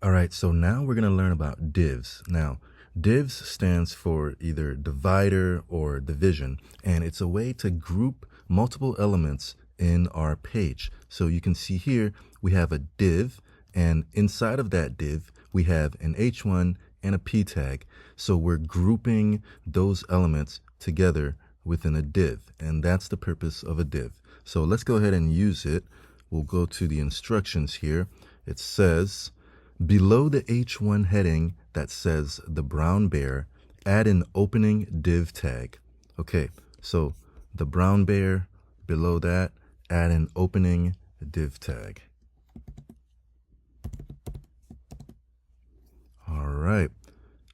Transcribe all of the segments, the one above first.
All right, so now we're going to learn about divs. Now, divs stands for either divider or division, and it's a way to group multiple elements in our page. So you can see here we have a div, and inside of that div, we have an H1 and a P tag. So we're grouping those elements together within a div, and that's the purpose of a div. So let's go ahead and use it. We'll go to the instructions here. It says, below the H1 heading that says the brown bear, add an opening div tag. Okay, so the brown bear, below that, add an opening div tag. All right,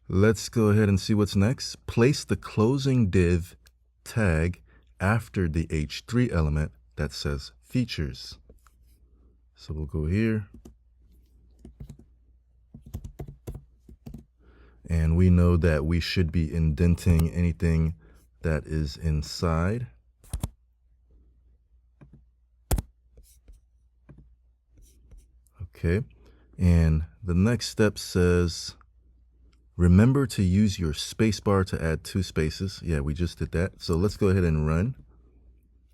let's go ahead and see what's next. Place the closing div tag after the H3 element that says features. So we'll go here. And we know that we should be indenting anything that is inside. Okay, and the next step says, remember to use your spacebar to add 2 spaces. Yeah, we just did that. So let's go ahead and run.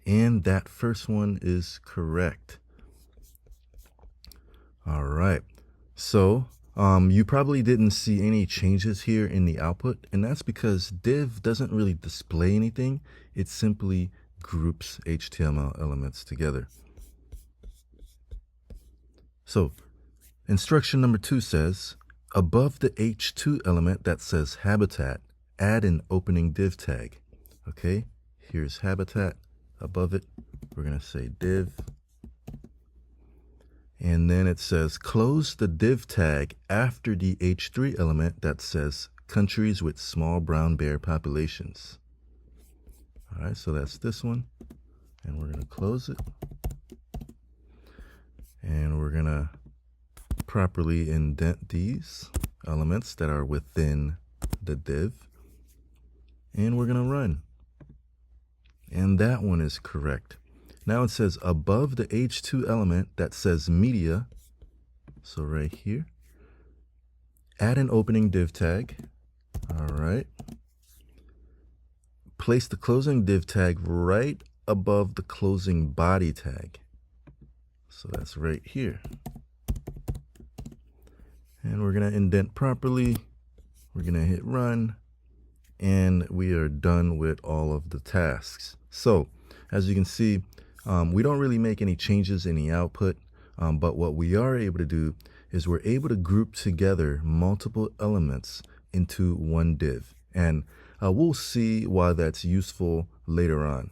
And that first one is correct. All right, so you probably didn't see any changes here in the output, and that's because div doesn't really display anything. It simply groups HTML elements together. So instruction number 2 says, above the H2 element that says habitat, add an opening div tag. Okay, here's habitat. Above it, we're going to say div. And then it says close the div tag after the H3 element that says countries with small brown bear populations. All right, so that's this one. And we're going to close it. And we're going to properly indent these elements that are within the div. And we're going to run. And that one is correct. Now it says above the H2 element that says media, so right here, add an opening div tag. All right. Place the closing div tag right above the closing body tag. So that's right here. And we're going to indent properly. We're going to hit run. And we are done with all of the tasks. So as you can see, we don't really make any changes in the output, but what we are able to do is we're able to group together multiple elements into one div. And we'll see why that's useful later on.